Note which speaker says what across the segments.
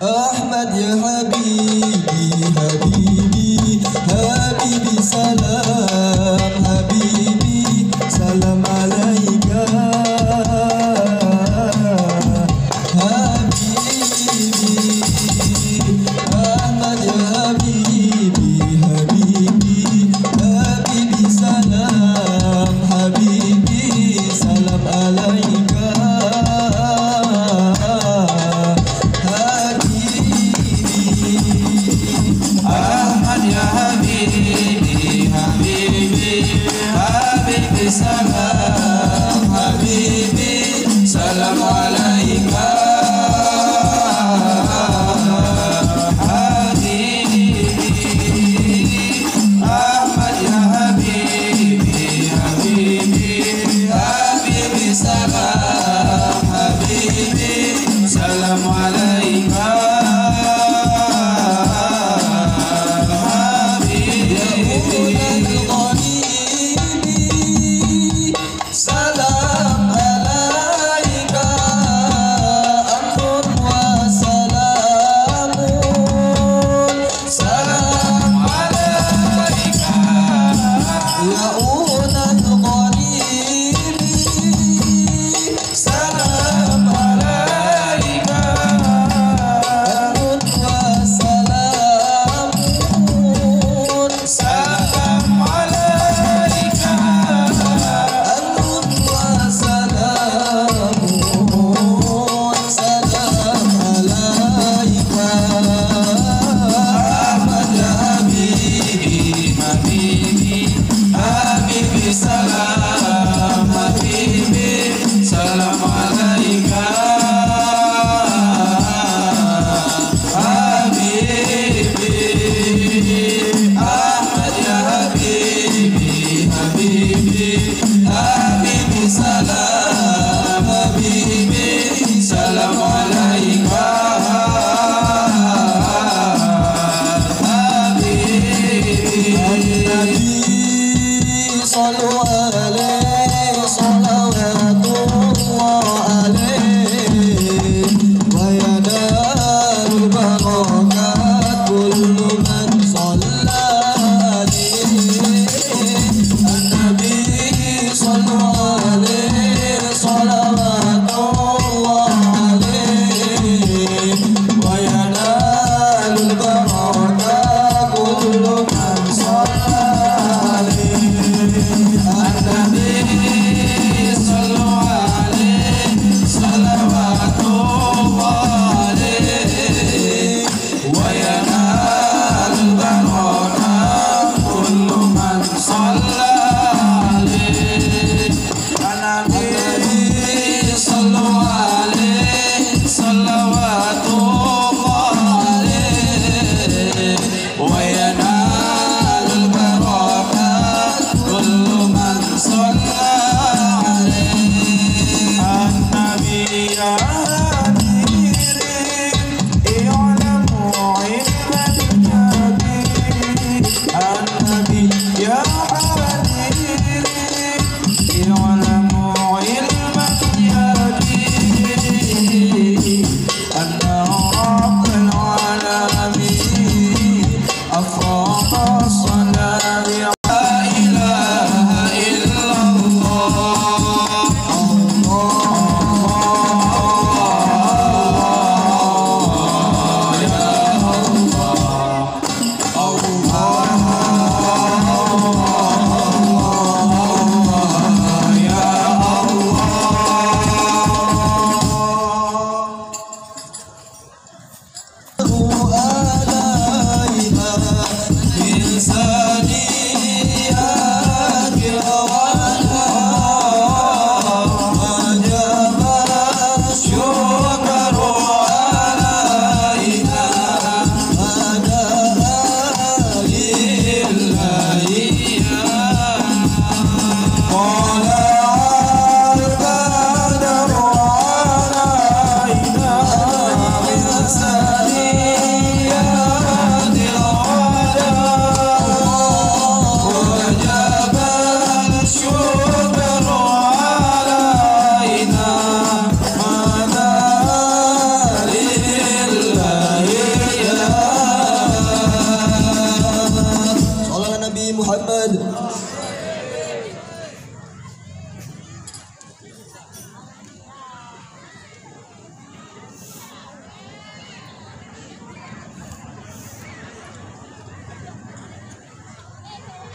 Speaker 1: Ahmad ya Habibi, Habibi, Habibi salam, Habibi salam alaika, Habibi, Ahmad ya Habibi, Habibi, Habibi salam, Habibi salam alaika.
Speaker 2: Ah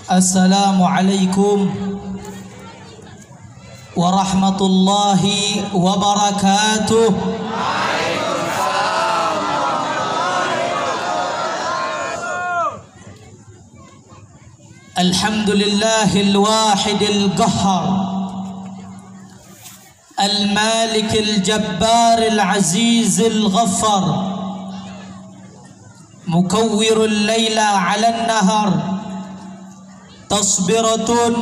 Speaker 2: Assalamualaikum warahmatullahi wabarakatuh. Alhamdulillahil wahidil qahhar, al-malikil jabbaril azizil ghaffar, mukawwirul laila 'alan nahar, tasbiratun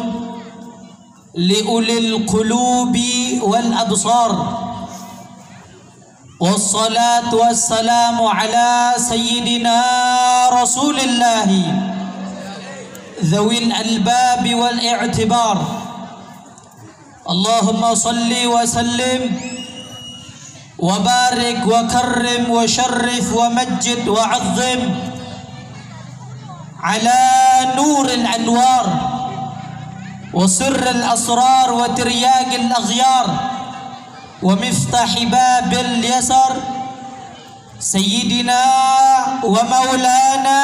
Speaker 2: liulil qulubi wal absar, wassalatu wassalamu ala sayyidina rasulillahi dhawil albabi wal i'tibar. Allahumma salli wa sallim wa barik wa karrim wa sharrif wa majjid wa 'azzim على نور الأنوار وسر الأسرار وترياق الأغيار ومفتاح باب اليسر سيدنا ومولانا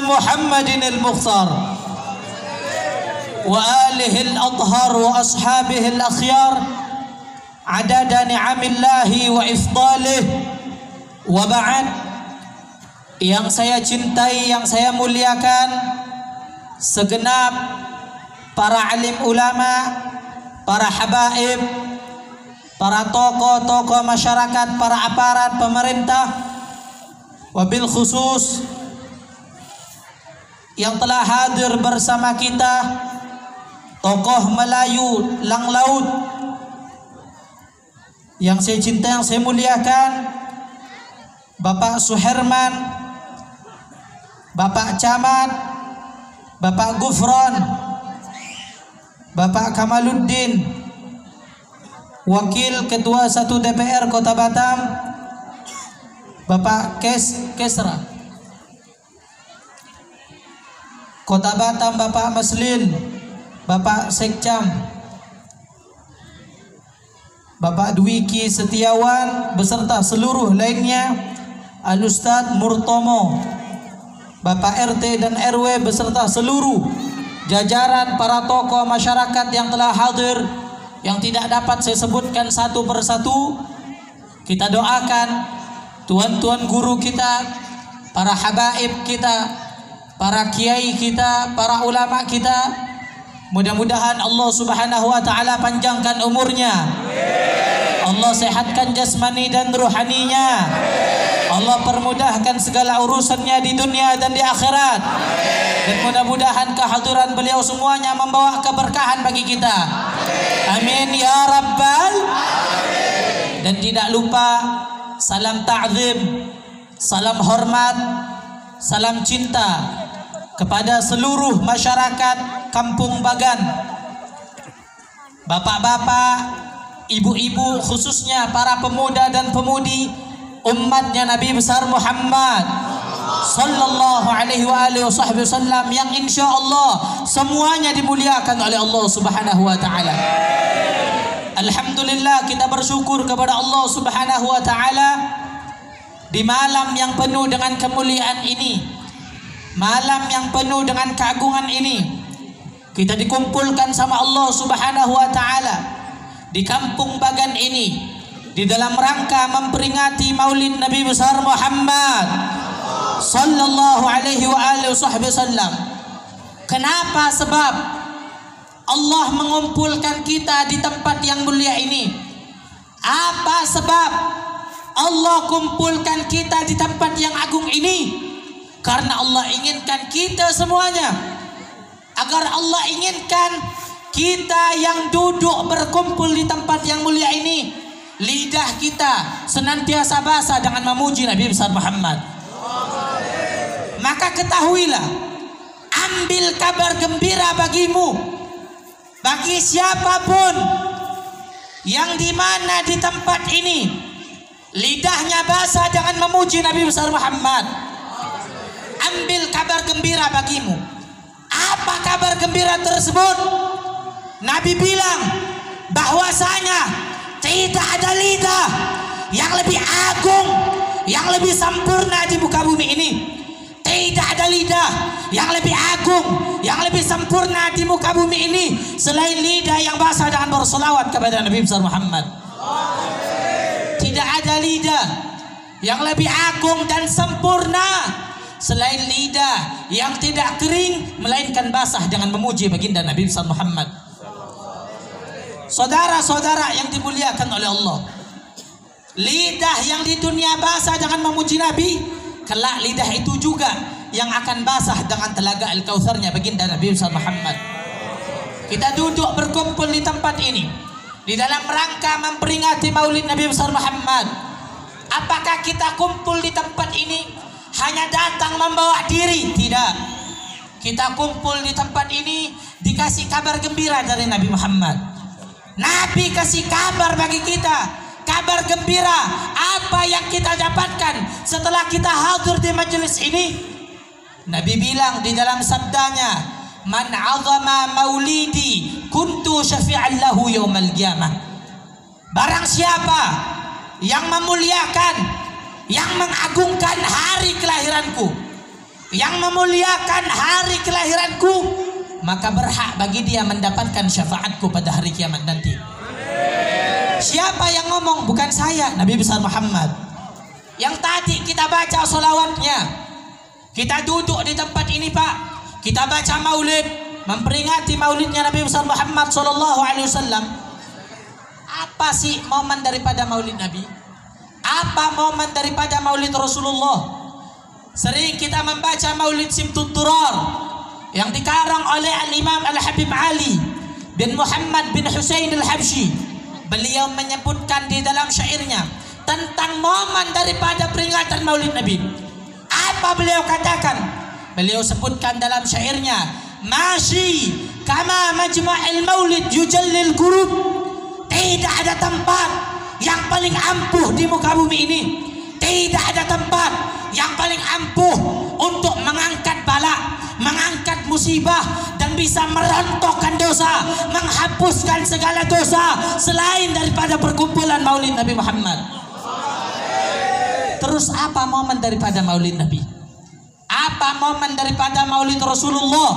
Speaker 2: محمد المختار وآله الأطهر وأصحابه الأخيار عدد نعم الله وإفضاله. وبعد, yang saya cintai, yang saya muliakan, segenap para alim ulama, para habaib, para tokoh-tokoh masyarakat, para aparat pemerintah, wabil khusus yang telah hadir bersama kita, tokoh Melayu Lang Laut yang saya cintai, yang saya muliakan, Bapak Suherman, Bapak Camat, Bapak Gufron, Bapak Kamaluddin, Wakil Ketua 1 DPR Kota Batam, Bapak Kesra Kota Batam, Bapak Maslin, Bapak Sekcam, Bapak Dwiki Setiawan beserta seluruh lainnya, Al-Ustadz Murtomo, Bapak RT dan RW beserta seluruh jajaran para tokoh masyarakat yang telah hadir, yang tidak dapat saya sebutkan satu persatu. Kita doakan tuan-tuan guru kita, para habaib kita, para kiai kita, para ulama kita, mudah-mudahan Allah Subhanahu wa taala panjangkan umurnya, Allah sehatkan jasmani dan ruhaninya, Allah permudahkan segala urusannya di dunia dan di akhirat. Dan mudah-mudahan kehadiran beliau semuanya membawa keberkahan bagi kita. Amin ya rabbal. Dan tidak lupa salam ta'zim, salam hormat, salam cinta kepada seluruh masyarakat Kampung Bagan, bapak-bapak, ibu-ibu, khususnya para pemuda dan pemudi umatnya Nabi besar Muhammad sallallahu alaihi wa alihi wasallam, yang insya Allah semuanya dimuliakan oleh Allah Subhanahu wa taala. Alhamdulillah, kita bersyukur kepada Allah Subhanahu wa taala di malam yang penuh dengan kemuliaan ini, malam yang penuh dengan keagungan ini, kita dikumpulkan sama Allah Subhanahu wa taala di Kampung Bagan ini di dalam rangka memperingati Maulid Nabi besar Muhammad sallallahu alaihi wa alihi wasallam. Kenapa? Sebab Allah mengumpulkan kita di tempat yang mulia ini. Apa sebab Allah kumpulkan kita di tempat yang agung ini? Karena Allah inginkan kita semuanya, agar Allah inginkan kita yang duduk berkumpul di tempat yang mulia ini, lidah kita senantiasa basah dengan memuji Nabi besar Muhammad. Maka ketahuilah, ambil kabar gembira bagimu, bagi siapapun yang dimana di tempat ini lidahnya basah dengan memuji Nabi besar Muhammad. Ambil kabar gembira bagimu. Apa kabar gembira tersebut? Nabi bilang bahwasanya tidak ada lidah yang lebih agung, yang lebih sempurna di muka bumi ini. Tidak ada lidah yang lebih agung, yang lebih sempurna di muka bumi ini selain lidah yang basah dengan bersolawat kepada Nabi besar Muhammad. Tidak ada lidah yang lebih agung dan sempurna selain lidah yang tidak kering melainkan basah dengan memuji baginda Nabi besar Muhammad. Saudara-saudara yang dimuliakan oleh Allah, lidah yang di dunia basah dengan memuji Nabi, kelak lidah itu juga yang akan basah dengan telaga Al-Kautsarnya baginda Nabi Muhammad. Kita duduk berkumpul di tempat ini di dalam rangka memperingati Maulid Nabi besar Muhammad. Apakah kita kumpul di tempat ini hanya datang membawa diri? Tidak. Kita kumpul di tempat ini dikasih kabar gembira dari Nabi Muhammad. Nabi kasih kabar bagi kita, kabar gembira. Apa yang kita dapatkan setelah kita hadir di majelis ini? Nabi bilang di dalam sabdanya, man 'azama maulidi kuntu syafi'an lahu yaumal qiyamah. Barang siapa yang memuliakan, yang mengagungkan hari kelahiranku, yang memuliakan hari kelahiranku, maka berhak bagi dia mendapatkan syafaatku pada hari kiamat nanti. Siapa yang ngomong? Bukan saya, Nabi besar Muhammad. Yang tadi kita baca solawatnya, kita duduk di tempat ini Pak, kita baca maulid, memperingati maulidnya Nabi besar Muhammad sallallahu alaihi wasallam. Apa sih momen daripada maulid Nabi? Apa momen daripada maulid Rasulullah? Sering kita membaca maulid Simtud Durar yang dikarang oleh Al-Imam Al-Habib Ali bin Muhammad bin Husain Al-Habsyi. Beliau menyebutkan di dalam syairnya tentang momen daripada peringatan Maulid Nabi. Apa beliau katakan? Beliau sebutkan dalam syairnya, "Masyi kama majma'il maulid yujallil qurub." Tidak ada tempat yang paling ampuh di muka bumi ini. Tidak ada tempat yang paling ampuh untuk mengangkat bala, mengangkat musibah, dan bisa merontokkan dosa, menghapuskan segala dosa selain daripada perkumpulan Maulid Nabi Muhammad. Terus apa momen daripada Maulid Nabi? Apa momen daripada Maulid Rasulullah?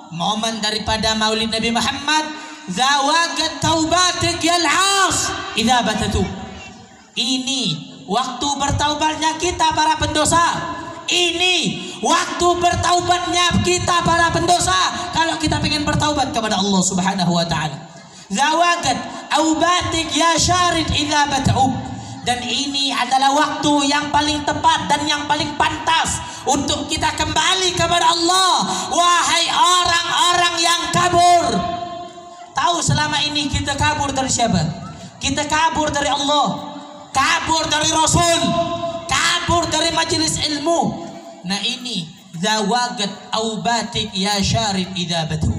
Speaker 2: Momen daripada Maulid Nabi Muhammad, zawagat taubatik yal 'as idza batatu. Ini waktu bertaubatnya kita para pendosa. Ini waktu bertaubatnya kita para pendosa kalau kita ingin bertaubat kepada Allah Subhanahu wa taala. Zawagat aubatik ya syarid idza bata'ub. Dan ini adalah waktu yang paling tepat dan yang paling pantas untuk kita kembali kepada Allah. Wahai orang-orang yang kabur, tahu selama ini kita kabur dari siapa? Kita kabur dari Allah, kabur dari Rasul, kabur dari majelis ilmu. Nah ini zawagat aubatik ya syarid idza batu.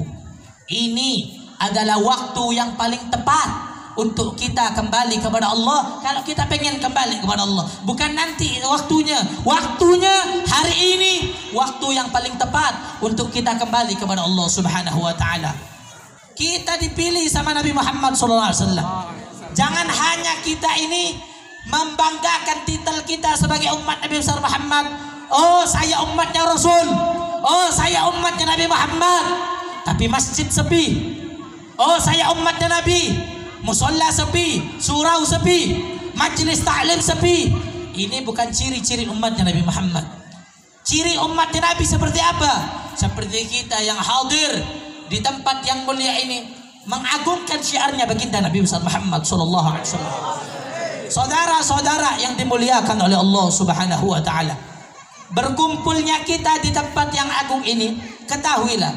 Speaker 2: Ini adalah waktu yang paling tepat untuk kita kembali kepada Allah. Kalau kita pengen kembali kepada Allah, bukan nanti waktunya. Waktunya hari ini, waktu yang paling tepat untuk kita kembali kepada Allah Subhanahu wa taala. Kita dipilih sama Nabi Muhammad SAW. Jangan hanya kita ini membanggakan titel kita sebagai umat Nabi besar Muhammad. Oh, saya umatnya Rasul. Oh, saya umatnya Nabi Muhammad. Tapi masjid sepi. Oh, saya umatnya Nabi. Musalla sepi, surau sepi, majlis ta'lim sepi. Ini bukan ciri-ciri umatnya Nabi Muhammad. Ciri umatnya Nabi seperti apa? Seperti kita yang hadir di tempat yang mulia ini, mengagungkan syiarnya baginda Nabi Muhammad sallallahu alaihi wasallam. Saudara-saudara yang dimuliakan oleh Allah Subhanahu wa taala, berkumpulnya kita di tempat yang agung ini, ketahuilah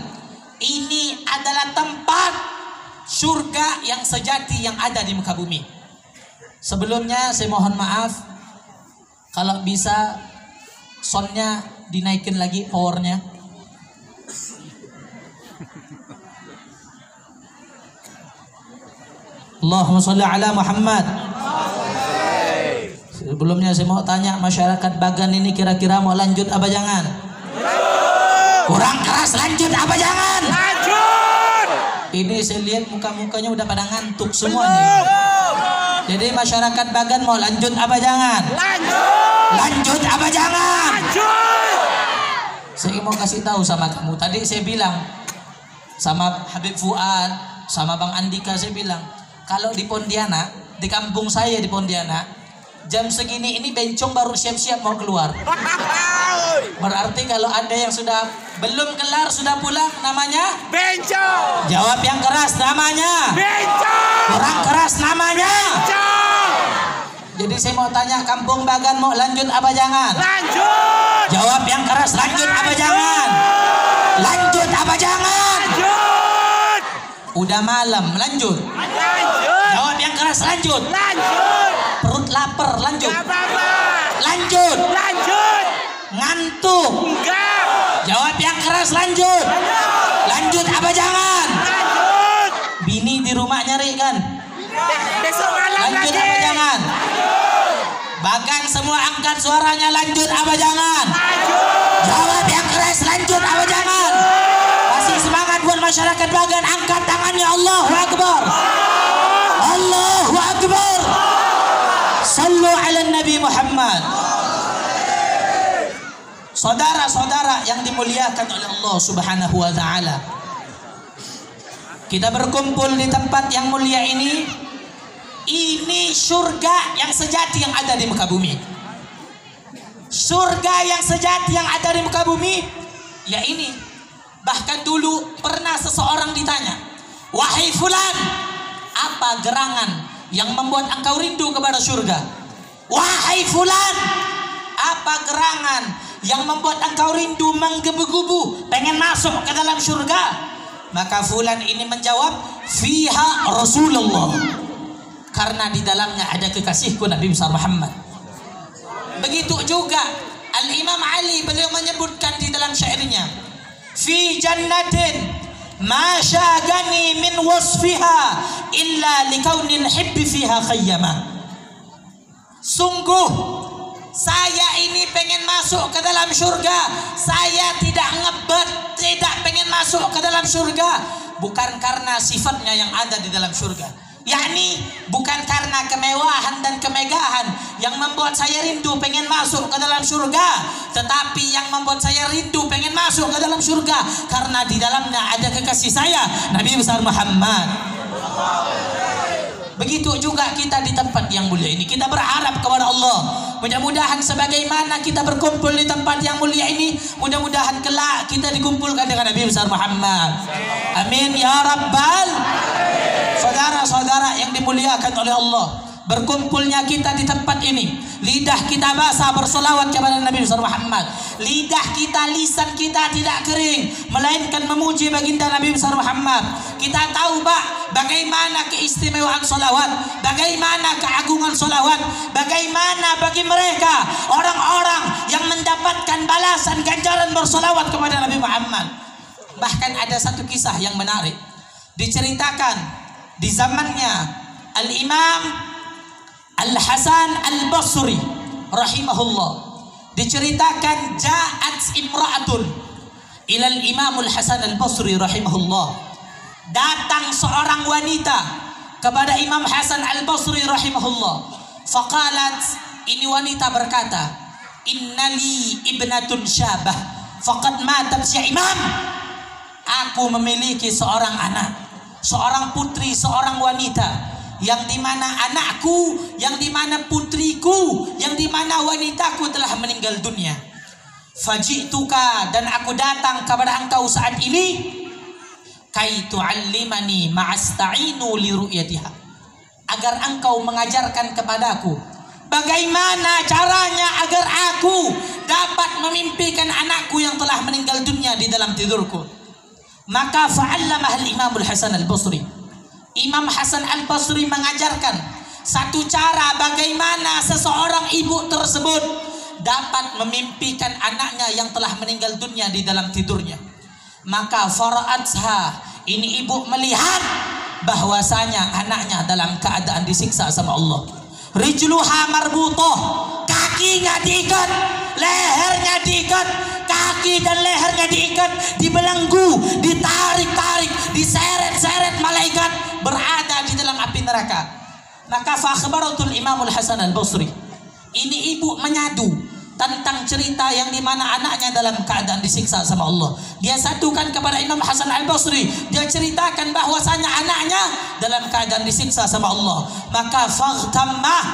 Speaker 2: ini adalah tempat surga yang sejati yang ada di muka bumi. Sebelumnya saya mohon maaf kalau bisa soundnya dinaikin lagi powernya. Allahumma sholli ala Muhammad. Sebelumnya saya mau tanya masyarakat Bagan ini kira-kira mau lanjut apa jangan? Kurang keras, lanjut apa jangan? Ini saya lihat muka-mukanya udah pada ngantuk semua nih. Jadi masyarakat Bagan mau lanjut apa jangan? Lanjut. Lanjut apa jangan? Lanjut. Saya mau kasih tahu sama kamu. Tadi saya bilang sama Habib Fuad, sama Bang Andika, saya bilang kalau di Pontianak, di kampung saya di Pontianak, jam segini ini bencong baru siap-siap mau keluar. Berarti kalau ada yang sudah belum kelar sudah pulang, namanya
Speaker 3: bencong.
Speaker 2: Jawab yang keras, namanya
Speaker 3: Bencong.
Speaker 2: kurang keras, namanya
Speaker 3: Bencong.
Speaker 2: Jadi saya mau tanya, kampung Bagan mau lanjut apa jangan?
Speaker 3: Lanjut.
Speaker 2: Jawab yang keras, lanjut apa jangan? Lanjut apa jangan?
Speaker 3: Lanjut.
Speaker 2: Udah malam, lanjut.
Speaker 3: Lanjut.
Speaker 2: Jawab yang keras, lanjut.
Speaker 3: Lanjut.
Speaker 2: Perut lapar, lanjut.
Speaker 3: Gak apa-apa.
Speaker 2: Lanjut.
Speaker 3: Lanjut.
Speaker 2: Ngantuk.
Speaker 3: Enggak.
Speaker 2: Jawab yang keras, lanjut. Lanjut apa jangan?
Speaker 3: Lanjut.
Speaker 2: Bini di rumah nyari kan?
Speaker 3: Besok malam
Speaker 2: Lanjut
Speaker 3: lagi.
Speaker 2: apa jangan? Bahkan semua angkat suaranya, lanjut apa jangan?
Speaker 3: Lanjut.
Speaker 2: Jawab yang keras, lanjut apa jangan? Kasih semangat buat masyarakat Bagan, angkat tangannya, Allahu Akbar. Allahu Akbar. Sallu ala Nabi Muhammad. Saudara-saudara yang dimuliakan oleh Allah Subhanahu wa taala, kita berkumpul di tempat yang mulia ini. Ini surga yang sejati yang ada di muka bumi. Surga yang sejati yang ada di muka bumi, ya ini. Bahkan dulu pernah seseorang ditanya, wahai fulan, apa gerangan yang membuat engkau rindu kepada surga? Wahai fulan, apa gerangan yang membuat engkau rindu menggebu-gebu pengen masuk ke dalam surga? Maka fulan ini menjawab, fiha Rasulullah, karena di dalamnya ada kekasihku Nabi besar Muhammad. Begitu juga Al-Imam Ali, beliau menyebutkan di dalam syairnya, fi jannatin ma syagani min wasfiha illa likaunil hibbi fiha khayyama. Sungguh saya ini pengen masuk ke dalam surga. Saya tidak ngebet, tidak pengen masuk ke dalam surga bukan karena sifatnya yang ada di dalam surga, yakni bukan karena kemewahan dan kemegahan yang membuat saya rindu pengen masuk ke dalam surga, tetapi yang membuat saya rindu pengen masuk ke dalam surga karena di dalamnya ada kekasih saya Nabi besar Muhammad. Begitu juga kita di tempat yang mulia ini, kita berharap kepada Allah, mudah-mudahan sebagaimana kita berkumpul di tempat yang mulia ini, mudah-mudahan kelak kita dikumpulkan dengan Nabi besar Muhammad. Amin ya rabbal. Saudara-saudara yang dimuliakan oleh Allah, berkumpulnya kita di tempat ini, lidah kita basah bersolawat kepada Nabi besar Muhammad. Lidah kita, lisan kita tidak kering, melainkan memuji baginda Nabi besar Muhammad. Kita tahu bagaimana keistimewaan solawat, bagaimana keagungan solawat, bagaimana bagi mereka orang-orang yang mendapatkan balasan ganjaran bersolawat kepada Nabi Muhammad. Bahkan ada satu kisah yang menarik diceritakan di zamannya Al-Imam Al-Hasan Al-Basri rahimahullah. Diceritakan ja'at imra'atun ilal Imam Al-Hasan Al-Basri rahimahullah. Datang seorang wanita kepada Imam Hasan Al-Basri rahimahullah. Faqalat, ini wanita berkata, innali ibnatun syabah faqad matat ya Imam. Aku memiliki seorang anak, seorang putri, seorang wanita, yang dimana anakku, yang dimana putriku, yang dimana wanitaku telah meninggal dunia. Faji'tuka, dan aku datang kepada engkau saat ini, kai tu'allimani ma'asta'inu li ru'yatiha, agar engkau mengajarkan kepadaku bagaimana caranya agar aku dapat memimpikan anakku yang telah meninggal dunia di dalam tidurku. Maka fa'allamah al-Imam Al-Hasan Al-Basri. Imam Hasan Al-Basri mengajarkan satu cara bagaimana seseorang ibu tersebut dapat memimpikan anaknya yang telah meninggal dunia di dalam tidurnya. Maka fara'atha, ini ibu melihat bahwasanya anaknya dalam keadaan disiksa sama Allah. Rijluha marbutah, kakinya diikat, lehernya diikat, kaki dan lehernya diikat, dibelenggu, ditarik-tarik, diseret-seret malaikat, berada di dalam api neraka. Maka fa akhbaratul Imam Al-Hasan Al-Basri, ini ibu menyadu tentang cerita yang dimana anaknya dalam keadaan disiksa sama Allah. Dia satukan kepada Imam Hasan Al-Basri. Dia ceritakan bahwasanya anaknya dalam keadaan disiksa sama Allah. Maka faghtammah,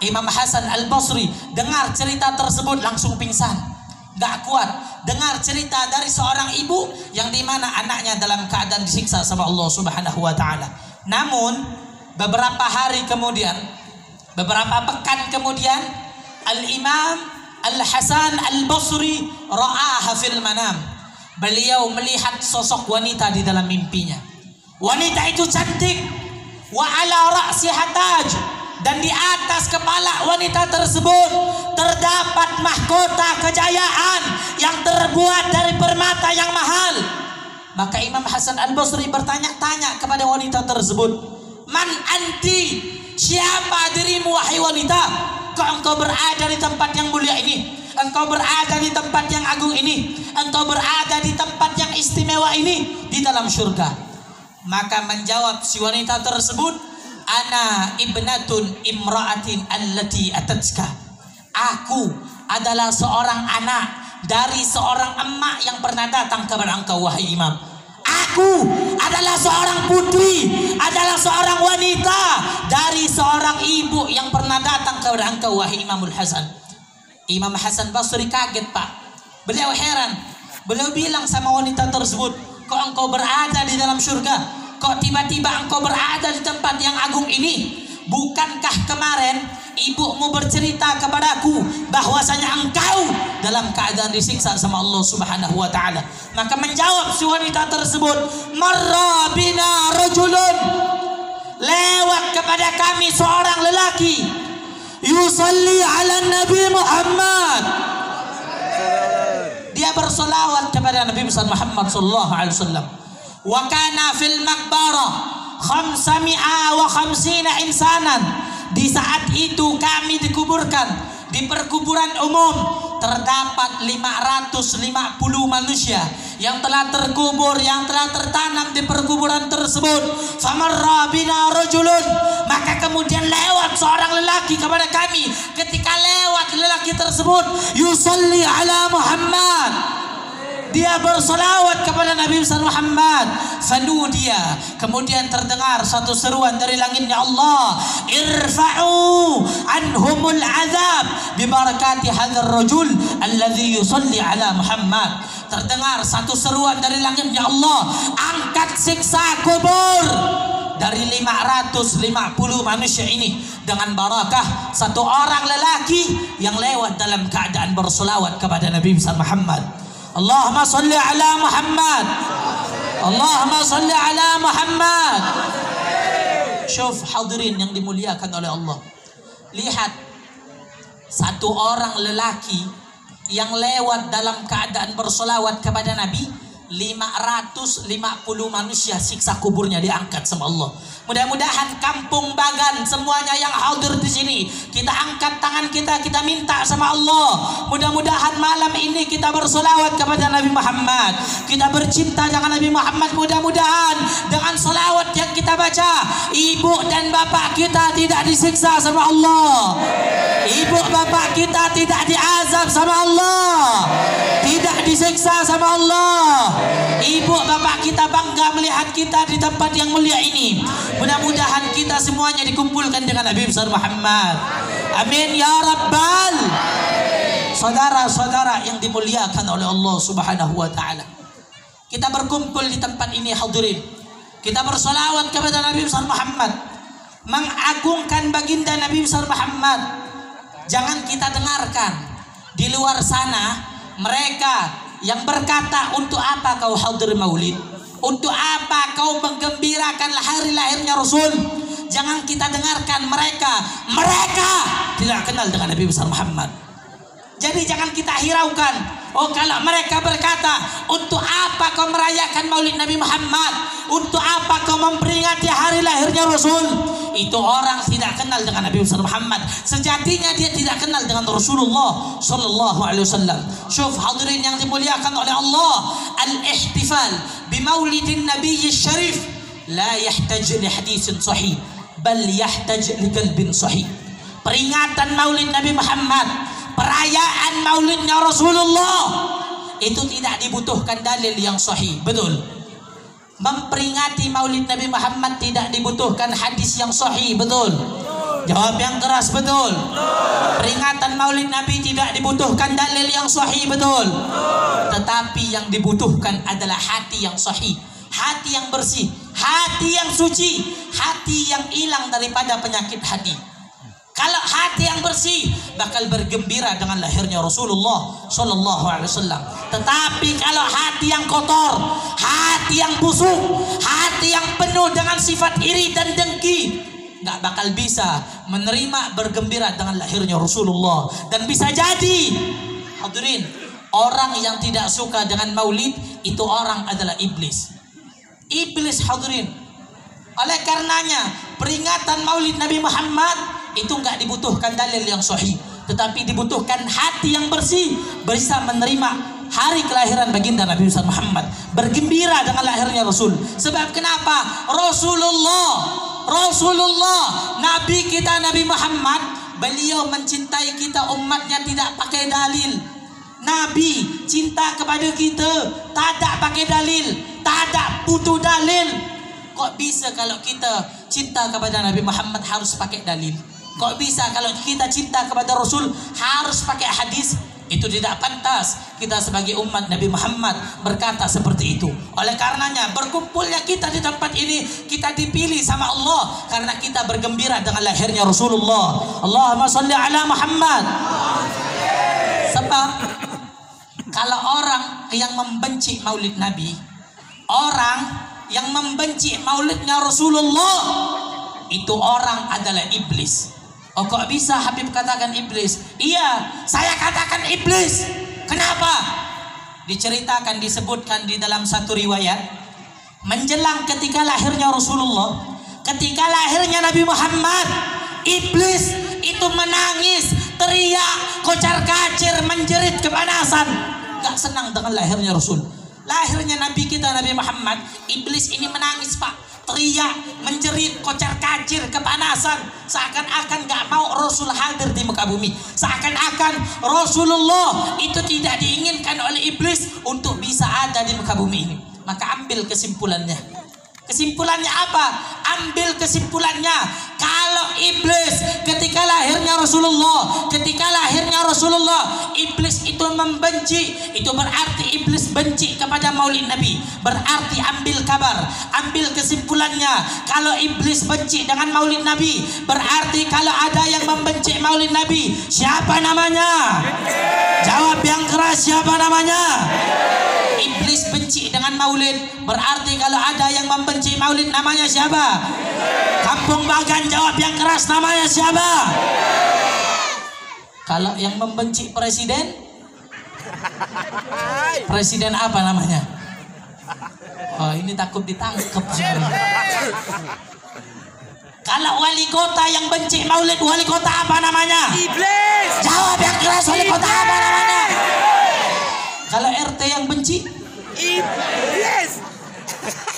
Speaker 2: Imam Hasan Al-Basri dengar cerita tersebut langsung pingsan, gak kuat dengar cerita dari seorang ibu yang dimana anaknya dalam keadaan disiksa sama Allah Subhanahu wa ta'ala. Namun beberapa hari kemudian, beberapa pekan kemudian, Al-Imam Al-Hasan Al-Basri ra'aha fil manam. Beliau melihat sosok wanita di dalam mimpinya. Wanita itu cantik, wa ala ra'siha taj, dan di atas kepala wanita tersebut terdapat mahkota kejayaan yang terbuat dari permata yang mahal. Maka Imam Hasan Al-Basri bertanya-tanya kepada wanita tersebut, "Man anti? Siapa dirimu wahai wanita? Kok engkau berada di tempat yang mulia ini? Engkau berada di tempat yang agung ini? Engkau berada di tempat yang istimewa ini di dalam surga?" Maka menjawab si wanita tersebut, "Ana ibnatun imra'atin allati atatka." Aku adalah seorang anak dari seorang emak yang pernah datang kepada engkau wahai imam. Aku adalah seorang putri, adalah seorang wanita dari seorang ibu yang pernah datang kepada engkau wahai Imamul Hasan. Imam Hasan Basri kaget, Pak. Beliau heran. Beliau bilang sama wanita tersebut, "Kok engkau berada di dalam surga? Kok tiba-tiba engkau berada di tempat yang agung ini? Bukankah kemarin ibumu bercerita kepadaku bahwasanya engkau dalam keadaan disiksa sama Allah Subhanahu wa ta'ala?" Maka menjawab si wanita tersebut, "Marra bina rajulun." Lewat kepada kami seorang lelaki, yusalli ala Nabi Muhammad. Dia bersolawat kepada Nabi Muhammad sallallahu alaihi wasallam. Wa kana fil maqbarah 550 insanan. Di saat itu kami dikuburkan di perkuburan umum, terdapat 550 manusia yang telah terkubur, yang telah tertanam di perkuburan tersebut. Famarra bina rajulun, maka kemudian lewat seorang lelaki kepada kami. Ketika lewat lelaki tersebut, yusalli ala Muhammad, dia bersolawat kepada Nabi Muhammad. Fanudia, kemudian terdengar satu seruan dari langitnya Allah, irfa'u anhumul azab bibarakati hadzal rajul alladzi yusalli ala Muhammad. Terdengar satu seruan dari langitnya Allah, angkat siksa kubur dari 550 manusia ini dengan barakah satu orang lelaki yang lewat dalam keadaan bersolawat kepada Nabi Muhammad. Allahumma salli ala Muhammad, Allahumma salli ala Muhammad. Syuf hadirin yang dimuliakan oleh Allah, lihat satu orang lelaki yang lewat dalam keadaan bersolawat kepada Nabi. 550 manusia siksa kuburnya diangkat sama Allah. Mudah-mudahan kampung Bagan semuanya yang hadir di sini, kita angkat tangan kita minta sama Allah. Mudah-mudahan malam ini kita bersolawat kepada Nabi Muhammad, kita bercinta dengan Nabi Muhammad. Mudah-mudahan dengan solawat yang kita baca, ibu dan bapak kita tidak disiksa sama Allah, ibu bapak kita tidak diazab sama Allah, tidak disiksa sama Allah. Ibu bapak kita bangga melihat kita di tempat yang mulia ini. Mudah-mudahan kita semuanya dikumpulkan dengan Nabi besar Muhammad. Amin ya Rabbal. Saudara-saudara yang dimuliakan oleh Allah Subhanahu wa ta'ala, kita berkumpul di tempat ini hadirin. Kita bersolawat kepada Nabi besar Muhammad, mengagungkan baginda Nabi besar Muhammad. Jangan kita dengarkan di luar sana mereka yang berkata, untuk apa kau hadir maulid? Untuk apa kau menggembirakan hari lahirnya Rasul? Jangan kita dengarkan mereka tidak kenal dengan Nabi besar Muhammad. Jadi jangan kita hiraukan. Oh, kalau mereka berkata, untuk apa kau merayakan maulid Nabi Muhammad? Untuk apa kau memperingati hari lahirnya Rasul? Itu orang tidak kenal dengan Nabi Muhammad. Sejatinya dia tidak kenal dengan Rasulullah sallallahu alaihi wasallam. Syuf hadirin yang dimuliakan oleh Allah, al-ihtifal bi maulidin Nabi syarif la yahtaj li haditsin sahih, bal yahtaj li qalbin sahih. Peringatan maulid Nabi Muhammad, perayaan maulidnya Rasulullah itu tidak dibutuhkan dalil yang sahih, betul. Memperingati maulid Nabi Muhammad tidak dibutuhkan hadis yang sahih, betul. Jawab yang keras, betul. Peringatan maulid Nabi tidak dibutuhkan dalil yang sahih, betul. Tetapi yang dibutuhkan adalah hati yang sahih, hati yang bersih, hati yang suci, hati yang hilang daripada penyakit hati. Kalau hati yang bersih bakal bergembira dengan lahirnya Rasulullah Sallallahu Alaihi Wasallam. Tetapi kalau hati yang kotor, hati yang busuk, hati yang penuh dengan sifat iri dan dengki, nggak bakal bisa menerima bergembira dengan lahirnya Rasulullah. Dan bisa jadi, hadirin, orang yang tidak suka dengan maulid itu orang adalah iblis. Iblis, hadirin. Oleh karenanya peringatan maulid Nabi Muhammad itu nggak dibutuhkan dalil yang sahih, tetapi dibutuhkan hati yang bersih, bisa menerima hari kelahiran baginda Nabi Muhammad, bergembira dengan lahirnya Rasul. Sebab kenapa? Rasulullah Nabi kita Nabi Muhammad, beliau mencintai kita umatnya tidak pakai dalil. Nabi cinta kepada kita tak ada pakai dalil, tak ada butuh dalil. Kok bisa kalau kita cinta kepada Nabi Muhammad harus pakai dalil? Kok bisa kalau kita cinta kepada Rasul harus pakai hadis? Itu tidak pantas kita sebagai umat Nabi Muhammad berkata seperti itu. Oleh karenanya berkumpulnya kita di tempat ini, kita dipilih sama Allah karena kita bergembira dengan lahirnya Rasulullah. Allahumma sholli ala Muhammad. Sebab kalau orang yang membenci maulid Nabi, orang yang membenci maulidnya Rasulullah, itu orang adalah iblis. Oh, kok bisa Habib katakan iblis? Iya, saya katakan iblis. Kenapa? Diceritakan, disebutkan di dalam satu riwayat, menjelang ketika lahirnya Rasulullah, ketika lahirnya Nabi Muhammad, iblis itu menangis, teriak, kocar-kacir, menjerit kepanasan, gak senang dengan lahirnya Rasul. Lahirnya Nabi kita Nabi Muhammad, iblis ini menangis, Pak, teriak, menjerit, kocar-kacir, kepanasan, seakan-akan gak mau Rasul hadir di muka bumi, seakan-akan Rasulullah itu tidak diinginkan oleh iblis untuk bisa ada di muka bumi ini. Maka ambil kesimpulannya. Kesimpulannya apa? Ambil kesimpulannya, kalau iblis ketika lahirnya Rasulullah, iblis itu membenci, itu berarti iblis benci kepada maulid Nabi. Berarti ambil kabar, ambil kesimpulannya, kalau iblis benci dengan maulid Nabi, berarti kalau ada yang membenci maulid Nabi, siapa namanya? Jawab yang keras, siapa namanya? Iblis benci dengan maulid, berarti kalau ada yang membenci maulid namanya siapa? Kampung Bagan, jawab yang keras, namanya siapa? Kalau yang membenci presiden, presiden apa namanya? Oh, ini takut ditangkap sebenarnya. Kalau wali kota yang benci maulid, wali kota apa namanya?
Speaker 3: Iblis.
Speaker 2: Jawab yang keras, wali kota apa namanya? Kalau RT yang benci,
Speaker 3: Iblis.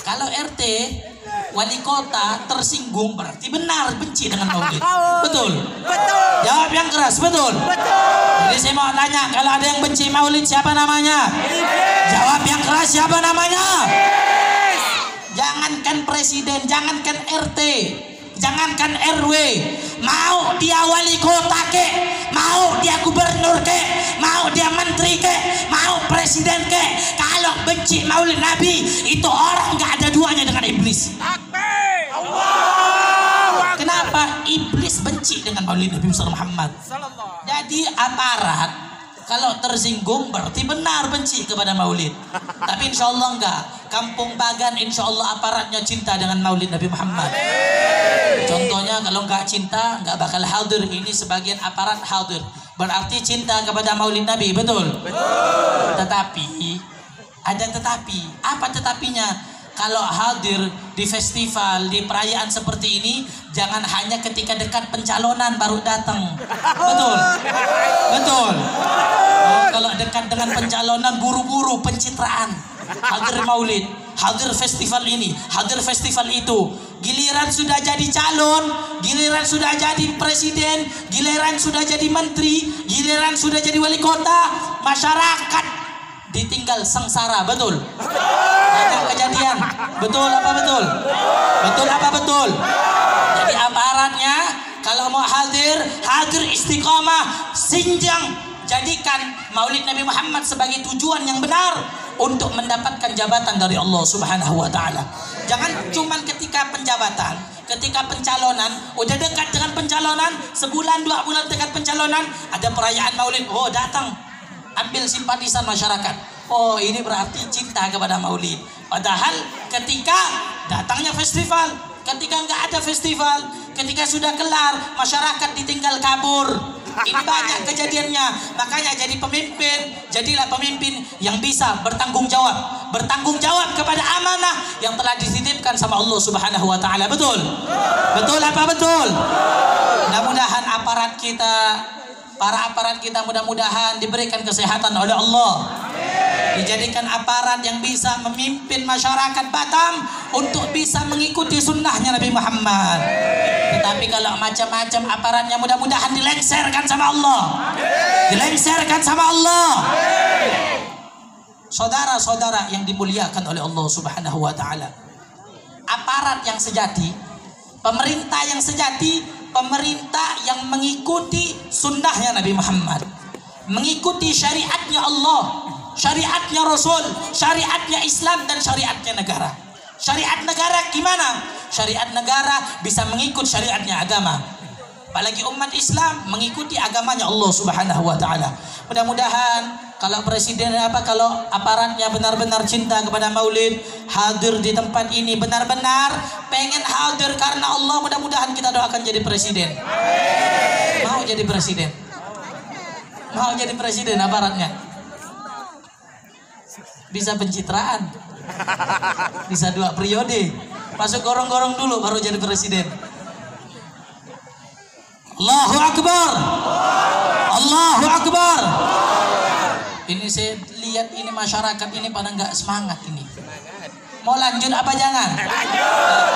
Speaker 2: kalau RT wali kota tersinggung, berarti benar benci dengan maulid. Betul?
Speaker 3: Betul.
Speaker 2: Jawab yang keras, betul?
Speaker 3: Betul.
Speaker 2: Jadi saya mau tanya, kalau ada yang benci maulid siapa namanya?
Speaker 3: Iblis.
Speaker 2: Jawab yang keras, siapa namanya?
Speaker 3: Iblis.
Speaker 2: Jangankan presiden, jangankan RT, jangankan RW, mau dia wali kota ke, mau dia gubernur ke, mau dia menteri ke, mau presiden ke, kalau benci maulid Nabi, itu orang nggak ada duanya dengan iblis.
Speaker 3: Akbar. Allah.
Speaker 2: Kenapa? Iblis benci dengan maulid Nabi Muhammad.
Speaker 3: Sallallahu.
Speaker 2: Jadi aparat kalau tersinggung berarti benar benci kepada maulid. Tapi insya Allah enggak. Kampung Bagan insya Allah aparatnya cinta dengan maulid Nabi Muhammad. Contohnya kalau enggak cinta enggak bakal hadir. Ini sebagian aparat hadir, berarti cinta kepada maulid Nabi, betul? Betul. Tetapi ada tetapi. Apa tetapinya? Kalau hadir di festival, di perayaan seperti ini, jangan hanya ketika dekat pencalonan baru datang. Betul? Betul. Oh, kalau dekat dengan pencalonan, buru-buru pencitraan, hadir maulid. hadir festival ini, hadir festival itu. Giliran sudah jadi calon, giliran sudah jadi presiden, giliran sudah jadi menteri, giliran sudah jadi wali kota, masyarakat ditinggal sengsara. Betul? Banyak kejadian. Betul apa betul? Betul apa betul? Jadi aparatnya kalau mau hadir, hadir istiqamah, sinjang. Jadikan Maulid Nabi Muhammad sebagai tujuan yang benar untuk mendapatkan jabatan dari Allah Subhanahu wa taala. Jangan cuman ketika penjabatan, ketika pencalonan, udah dekat dengan pencalonan, sebulan 2 bulan dekat pencalonan, ada perayaan Maulid. Oh, datang. Ambil simpatisan masyarakat. Oh, ini berarti cinta kepada Maulid. Padahal ketika datangnya festival, ketika nggak ada festival, ketika sudah kelar, masyarakat ditinggal kabur. Ini banyak kejadiannya. Makanya jadi pemimpin, jadilah pemimpin yang bisa bertanggung jawab kepada amanah yang telah dititipkan sama Allah Subhanahu wa taala. Betul? Betul apa betul? Mudah-mudahan aparat kita, para aparat kita mudah-mudahan diberikan kesehatan oleh Allah. Dijadikan aparat yang bisa memimpin masyarakat Batam untuk bisa mengikuti sunnahnya Nabi Muhammad. Tetapi kalau macam-macam aparatnya, mudah-mudahan dilengserkan sama Allah. Dilengserkan sama Allah. Saudara-saudara yang dimuliakan oleh Allah Subhanahu wa taala, aparat yang sejati, pemerintah yang sejati, pemerintah yang mengikuti sunnahnya Nabi Muhammad, mengikuti syariatnya Allah, syariatnya Rasul, syariatnya Islam, dan syariatnya negara. Syariat negara gimana? Syariat negara bisa mengikut syariatnya agama. Apalagi umat Islam mengikuti agamanya Allah Subhanahu wa taala. Mudah-mudahan kalau presiden kalau aparatnya benar-benar cinta kepada Maulid, hadir di tempat ini benar-benar pengen hadir karena Allah, mudah-mudahan kita doakan jadi presiden. Mau jadi presiden? Mau jadi presiden aparatnya? Bisa pencitraan, bisa 2 periode, masuk gorong-gorong dulu baru jadi presiden. Allahu Akbar, Allahu Akbar. Ini saya lihat ini masyarakat ini pada nggak semangat ini. Mau lanjut apa jangan?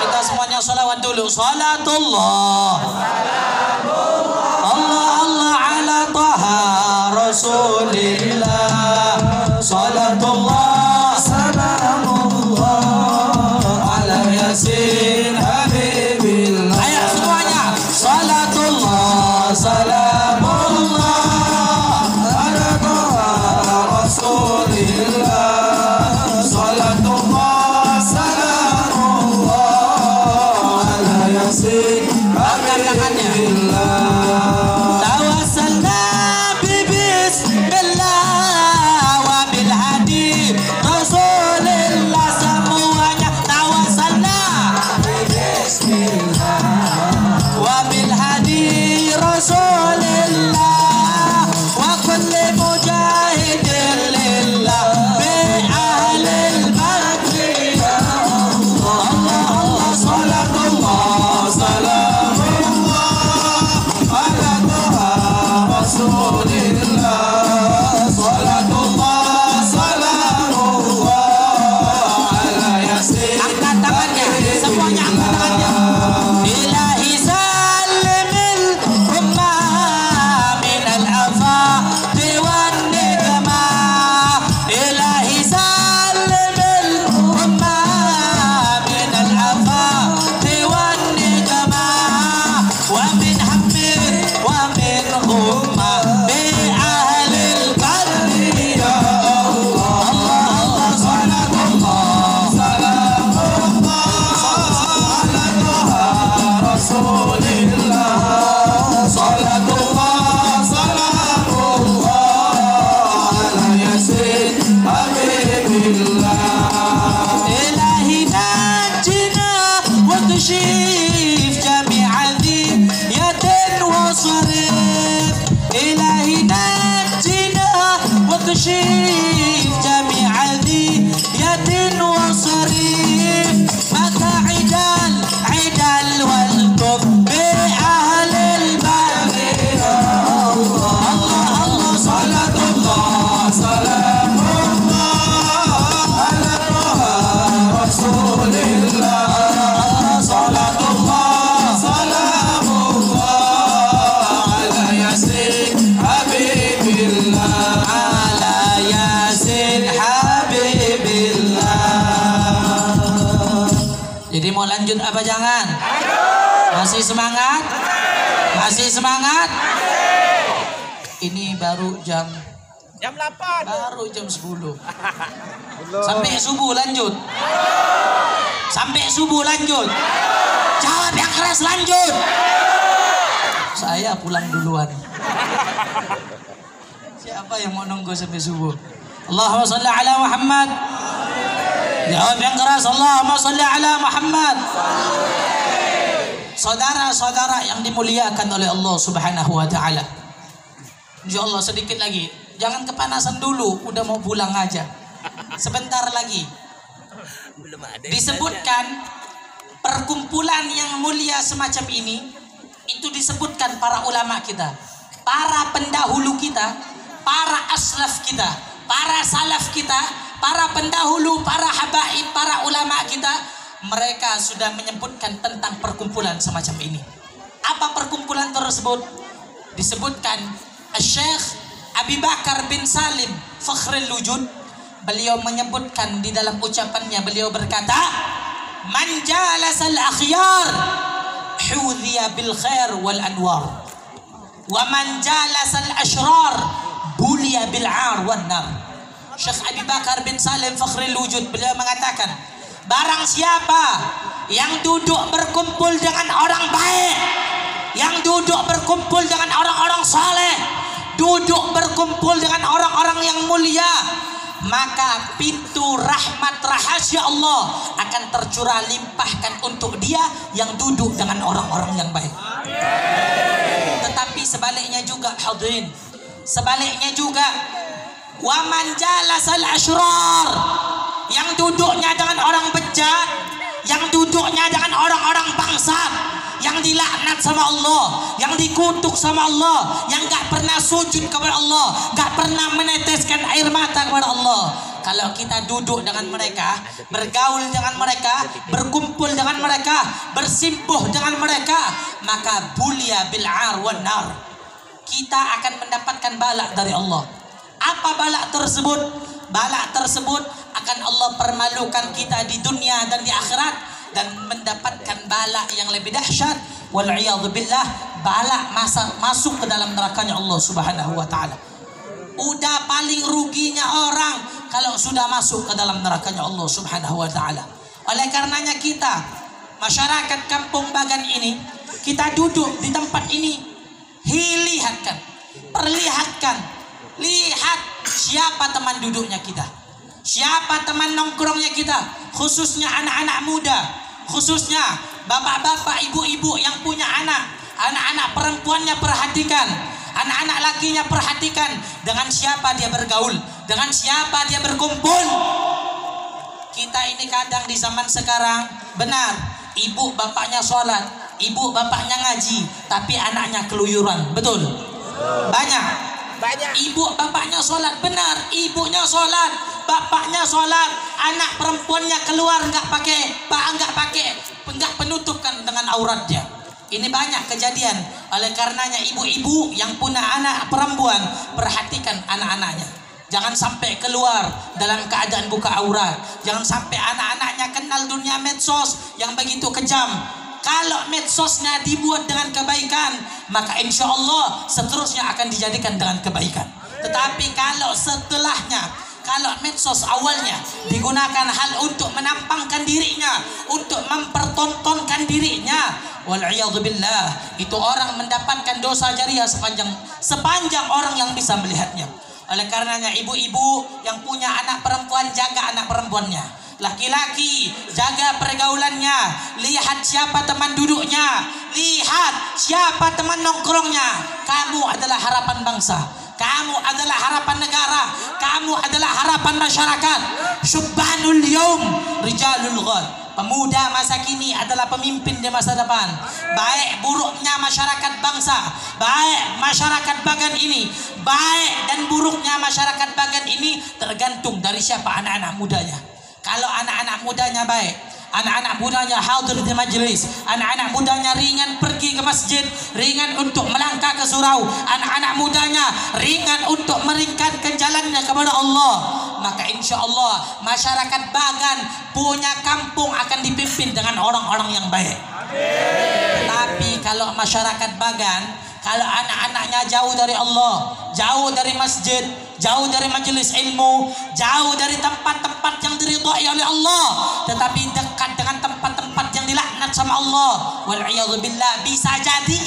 Speaker 2: Kita semuanya sholawat dulu. Salatullah, Allah Allah ala Taha Rasulillah. Salatullah, salamullah ala Yasin Habibillah. Ayo semuanya. Salatullah, salamullah ala Taha Rasulillah. Salatullah, salamullah ala Yasin Habibillah. Jadi mau lanjut apa jangan? Masih semangat? Masih semangat? Ini baru jam
Speaker 3: 8.
Speaker 2: Baru jam 10. Sampai subuh lanjut. Sampai subuh lanjut. Jawab yang keras, lanjut. Saya pulang duluan. Siapa yang mau nunggu sampai subuh? Allahumma shalli ala Muhammad. Jawab yang keras, Allahumma shalli ala Muhammad. Saudara-saudara yang dimuliakan oleh Allah Subhanahu wa taala. Insyaallah sedikit lagi. Jangan kepanasan dulu, udah mau pulang aja. Sebentar lagi. Disebutkan perkumpulan yang mulia semacam ini, itu disebutkan para ulama kita, para pendahulu kita, para aslaf kita, para salaf kita, para pendahulu, para habaib, para ulama kita, mereka sudah menyebutkan tentang perkumpulan semacam ini. Apa perkumpulan tersebut? Disebutkan Syekh Abi Bakar bin Salim Fakhrul Wujud, beliau menyebutkan di dalam ucapannya, beliau berkata, man jalasal akhyar hudhiya bil khair wal anwar, wa man jalasal ashrar buliya bil ar wan nar. Syekh Abi Bakar bin Salim Fakhrul Wujud, beliau mengatakan, barang siapa yang duduk berkumpul dengan orang baik, yang duduk berkumpul dengan orang-orang saleh, duduk berkumpul dengan orang-orang yang mulia, maka pintu rahmat rahasia Allah akan tercurah limpahkan untuk dia yang duduk dengan orang-orang yang baik. Tetapi sebaliknya juga, hadirin, sebaliknya juga, waman jalasal ashrar, yang duduknya dengan orang bejat, yang duduknya dengan orang-orang bangsat, yang dilaknat sama Allah, yang dikutuk sama Allah, yang gak pernah sujud kepada Allah, gak pernah meneteskan air mata kepada Allah. Kalau kita duduk dengan mereka, bergaul dengan mereka, berkumpul dengan mereka, bersimpuh dengan mereka, maka bulia bil ar wan nar, kita akan mendapatkan balak dari Allah. Apa balak tersebut? Balak tersebut akan Allah permalukan kita di dunia dan di akhirat, dan mendapatkan balak yang lebih dahsyat, wal'iyadzubillah, balak masuk ke dalam nerakanya Allah Subhanahu wa taala. Udah paling ruginya orang kalau sudah masuk ke dalam nerakanya Allah Subhanahu wa taala. Oleh karenanya kita, masyarakat Kampung Bagan ini, kita duduk di tempat ini, perlihatkan, lihat siapa teman duduknya kita, siapa teman nongkrongnya kita, khususnya anak-anak muda, khususnya bapak-bapak, ibu-ibu yang punya anak-anak perempuannya perhatikan, anak-anak lakinya perhatikan, dengan siapa dia bergaul, dengan siapa dia berkumpul. Kita ini kadang di zaman sekarang, benar, ibu bapaknya sholat, ibu bapaknya ngaji, tapi anaknya keluyuran, betul? Banyak. Ibu bapaknya sholat, benar, ibunya sholat, bapaknya sholat, anak perempuannya keluar nggak penutupkan dengan auratnya. Ini banyak kejadian. Oleh karenanya ibu-ibu yang punya anak perempuan, perhatikan anak-anaknya. Jangan sampai keluar dalam keadaan buka aurat. Jangan sampai anak-anaknya kenal dunia medsos yang begitu kejam. Kalau medsosnya dibuat dengan kebaikan, maka insya Allah seterusnya akan dijadikan dengan kebaikan. Tetapi kalau setelahnya, kalau medsos awalnya digunakan hal untuk menampangkan dirinya, untuk mempertontonkan dirinya, wal'iyadzubillah, itu orang mendapatkan dosa jariah sepanjang orang yang bisa melihatnya. Oleh karenanya ibu-ibu yang punya anak perempuan, jaga anak perempuannya. Laki-laki, jaga pergaulannya, lihat siapa teman duduknya, lihat siapa teman nongkrongnya. Kamu adalah harapan bangsa, kamu adalah harapan negara, kamu adalah harapan masyarakat. Syubbanul yaum rijalul ghad, pemuda masa kini adalah pemimpin di masa depan. Baik buruknya masyarakat bangsa, baik masyarakat Bagan ini, baik dan buruknya masyarakat Bagan ini tergantung dari siapa anak-anak mudanya. Kalau anak-anak mudanya baik, anak-anak mudanya hadir di majelis, anak-anak mudanya ringan pergi ke masjid, ringan untuk melangkah ke surau, anak-anak mudanya ringan untuk meringkatkan jalannya kepada Allah, maka insya Allah masyarakat Bagan punya kampung akan dipimpin dengan orang-orang yang baik. Tapi kalau masyarakat Bagan, kalau anak-anaknya jauh dari Allah, jauh dari masjid, jauh dari majelis ilmu, jauh dari tempat-tempat yang diridhai oleh Allah, tetapi dekat dengan tempat-tempat yang dilaknat sama Allah, wal'iyadzubillah, bisa jadi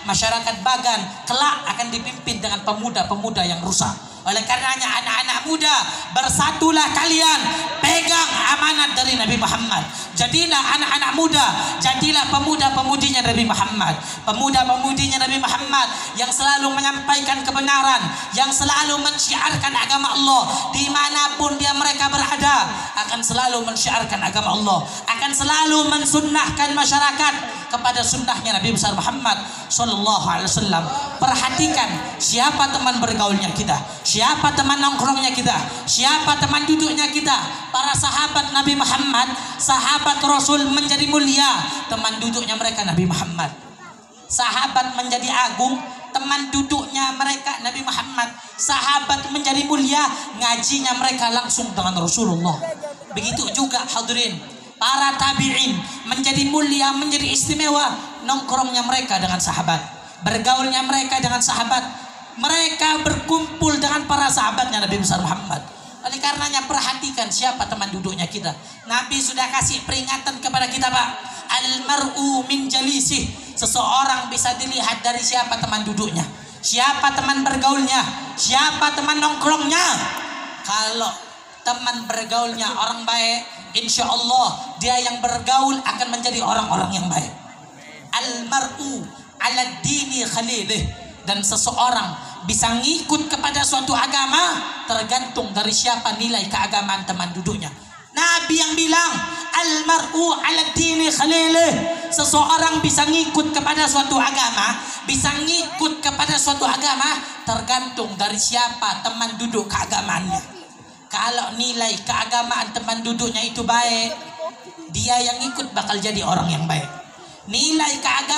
Speaker 2: masyarakat Bagan kelak akan dipimpin dengan pemuda-pemuda yang rusak. Oleh karenanya anak-anak muda, bersatulah kalian, pegang amanat dari Nabi Muhammad. Jadilah anak-anak muda, jadilah pemuda-pemudinya Nabi Muhammad. Pemuda-pemudinya Nabi Muhammad yang selalu menyampaikan kebenaran, yang selalu mensyiarkan agama Allah dimanapun mereka berada, akan selalu mensyiarkan agama Allah, akan selalu mensunnahkan masyarakat kepada sunnahnya Nabi besar Muhammad Sallallahu Alaihi Wasallam. Perhatikan siapa teman bergaulnya kita, siapa teman nongkrongnya kita, siapa teman duduknya kita. Para sahabat Nabi Muhammad, sahabat Rasul menjadi mulia, teman duduknya mereka Nabi Muhammad. Sahabat menjadi agung, teman duduknya mereka Nabi Muhammad. Sahabat menjadi mulia, ngajinya mereka langsung dengan Rasulullah. Begitu juga hadirin, para tabi'in menjadi mulia, menjadi istimewa, nongkrongnya mereka dengan sahabat, bergaulnya mereka dengan sahabat, mereka berkumpul dengan para sahabatnya Nabi besar Muhammad. Oleh karenanya perhatikan siapa teman duduknya kita. Nabi sudah kasih peringatan kepada kita, Pak. Al-mar'u min jalisih. Seseorang bisa dilihat dari siapa teman duduknya, siapa teman bergaulnya, siapa teman nongkrongnya. Kalau teman bergaulnya orang baik, insya Allah dia yang bergaul akan menjadi orang-orang yang baik. Al-mar'u ala dini khalilih. Dan seseorang bisa ngikut kepada suatu agama tergantung dari siapa nilai keagamaan teman duduknya. Nabi yang bilang al-mar'u ala dini khalilih. Seseorang bisa ngikut kepada suatu agama, bisa ngikut kepada suatu agama tergantung dari siapa teman duduk keagamaannya. Kalau nilai keagamaan teman duduknya itu baik, dia yang ikut bakal jadi orang yang baik. Nilai keagamaan